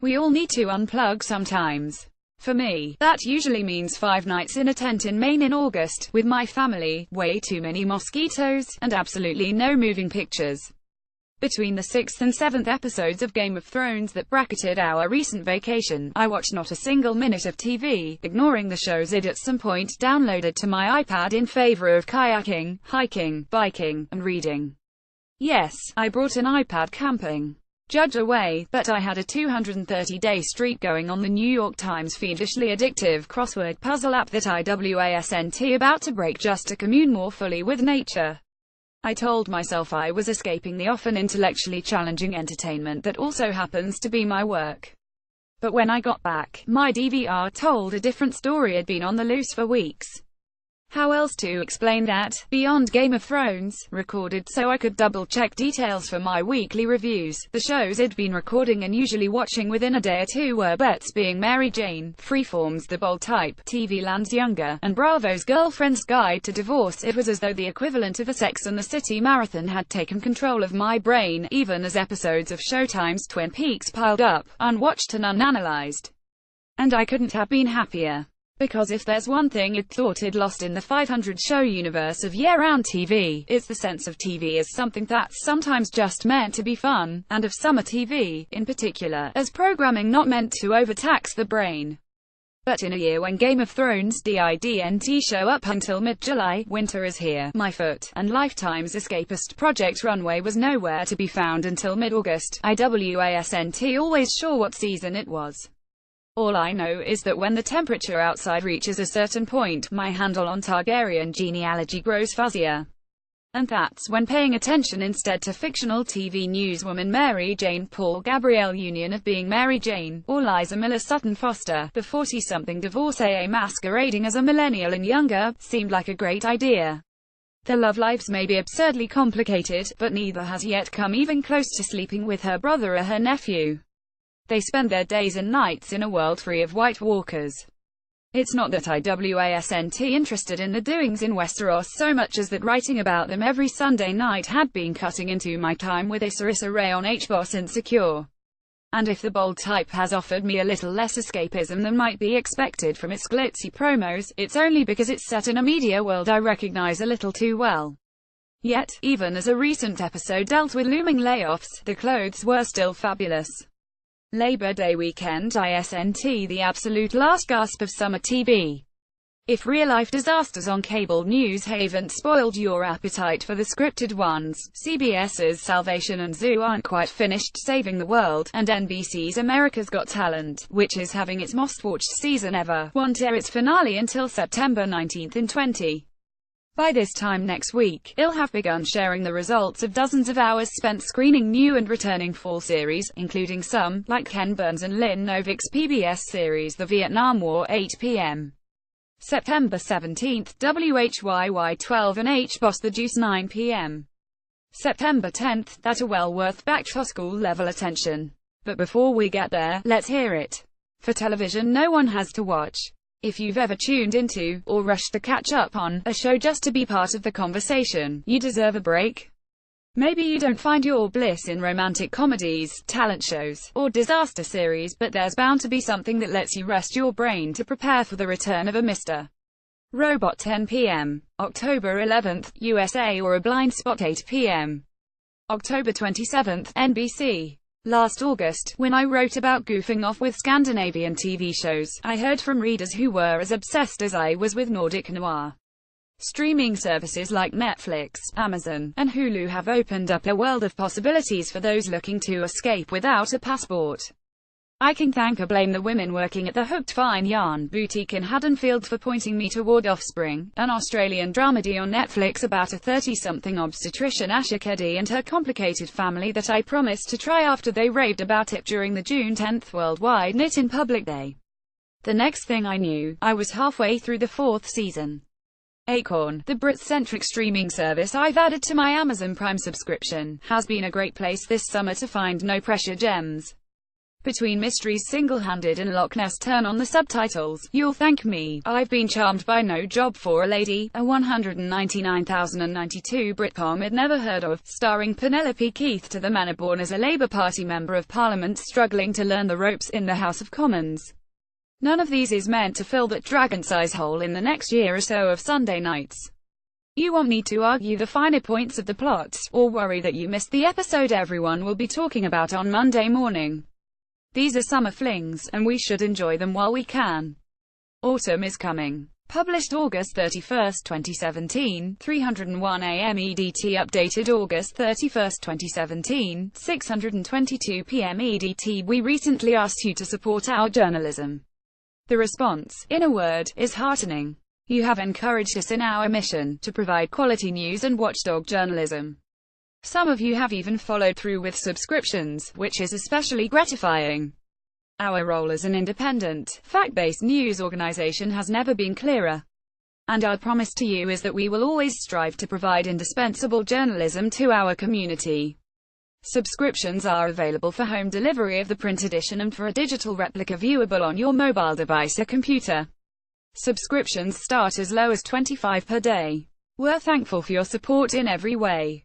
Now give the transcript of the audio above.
We all need to unplug sometimes. For me, that usually means 5 nights in a tent in Maine in August, with my family, way too many mosquitoes, and absolutely no moving pictures. Between the 6th and 7th episodes of Game of Thrones that bracketed our recent vacation, I watched not a single minute of TV, ignoring the shows I'd at some point downloaded to my iPad in favor of kayaking, hiking, biking, and reading. Yes, I brought an iPad camping. Judge away, but I had a 230-day streak going on the New York Times fiendishly addictive crossword puzzle app that wasn't about to break just to commune more fully with nature. I told myself I was escaping the often intellectually challenging entertainment that also happens to be my work. But when I got back, my DVR told a different story. I'd been on the loose for weeks. How else to explain that, beyond Game of Thrones, recorded so I could double-check details for my weekly reviews? The shows I'd been recording and usually watching within a day or two were Betts Being Mary Jane, Freeform's The Bold Type, TV Land's Younger, and Bravo's Girlfriend's Guide to Divorce. It was as though the equivalent of a Sex and the City marathon had taken control of my brain, even as episodes of Showtime's Twin Peaks piled up, unwatched and unanalyzed. And I couldn't have been happier. Because if there's one thing I'd thought I'd lost in the 500-show universe of year-round TV, it's the sense of TV as something that's sometimes just meant to be fun, and of summer TV, in particular, as programming not meant to overtax the brain. But in a year when Game of Thrones didn't show up until mid-July, winter is here, my foot, and Lifetime's escapist Project Runway was nowhere to be found until mid-August, I wasn't always sure what season it was. All I know is that when the temperature outside reaches a certain point, my handle on Targaryen genealogy grows fuzzier. And that's when paying attention instead to fictional TV newswoman Mary Jane Paul Gabrielle Union of Being Mary Jane, or Liza Miller Sutton Foster, the 40-something divorcee masquerading as a millennial and younger, seemed like a great idea. Their love lives may be absurdly complicated, but neither has yet come even close to sleeping with her brother or her nephew. They spend their days and nights in a world free of White Walkers. It's not that I wasn't interested in the doings in Westeros so much as that writing about them every Sunday night had been cutting into my time with Issa Rae on HBOS Insecure. And if The Bold Type has offered me a little less escapism than might be expected from its glitzy promos, it's only because it's set in a media world I recognize a little too well. Yet, even as a recent episode dealt with looming layoffs, the clothes were still fabulous. Labor Day weekend isn't the absolute last gasp of summer TV. If real-life disasters on cable news haven't spoiled your appetite for the scripted ones, CBS's Salvation and Zoo aren't quite finished saving the world, and NBC's America's Got Talent, which is having its most-watched season ever, won't air its finale until September 19 and 20. By this time next week, I'll have begun sharing the results of dozens of hours spent screening new and returning fall series, including some, like Ken Burns and Lynn Novick's PBS series The Vietnam War 8 p.m. September 17, WHYY 12 and HBOS The Juice 9 p.m. September 10, that are well worth back-to-school level attention. But before we get there, let's hear it. For television no one has to watch. If you've ever tuned into, or rushed to catch up on, a show just to be part of the conversation, you deserve a break. Maybe you don't find your bliss in romantic comedies, talent shows, or disaster series, but there's bound to be something that lets you rest your brain to prepare for the return of a Mr. Robot 10 p.m. October 11th, USA, or A Blind Spot 8 p.m. October 27th, NBC. Last August, when I wrote about goofing off with Scandinavian TV shows, I heard from readers who were as obsessed as I was with Nordic noir. Streaming services like Netflix, Amazon, and Hulu have opened up a world of possibilities for those looking to escape without a passport. I can thank or blame the women working at the Hooked Fine Yarn boutique in Haddonfield for pointing me toward Offspring, an Australian dramedy on Netflix about a 30-something obstetrician Asha Keddy and her complicated family that I promised to try after they raved about it during the June 10th Worldwide Knit in Public Day. The next thing I knew, I was halfway through the 4th season. Acorn, the Brit-centric streaming service I've added to my Amazon Prime subscription, has been a great place this summer to find no-pressure gems. between mysteries single-handed and Loch Ness. Turn on the subtitles. You'll thank me. I've been charmed by No Job for a Lady, a 199,092 Britcom I'd never heard of, starring Penelope Keith. To the manor born as a Labour Party Member of Parliament struggling to learn the ropes in the House of Commons. None of these is meant to fill that dragon-size hole in the next year or so of Sunday nights. You won't need to argue the finer points of the plot, or worry that you missed the episode everyone will be talking about on Monday morning. These are summer flings, and we should enjoy them while we can. Autumn is coming. Published August 31, 2017, 301 AM EDT. Updated August 31, 2017, 622 PM EDT. We recently asked you to support our journalism. The response, in a word, is heartening. You have encouraged us in our mission to provide quality news and watchdog journalism. Some of you have even followed through with subscriptions, which is especially gratifying. Our role as an independent, fact-based news organization has never been clearer. And our promise to you is that we will always strive to provide indispensable journalism to our community. Subscriptions are available for home delivery of the print edition and for a digital replica viewable on your mobile device or computer. Subscriptions start as low as $25 per day. We're thankful for your support in every way.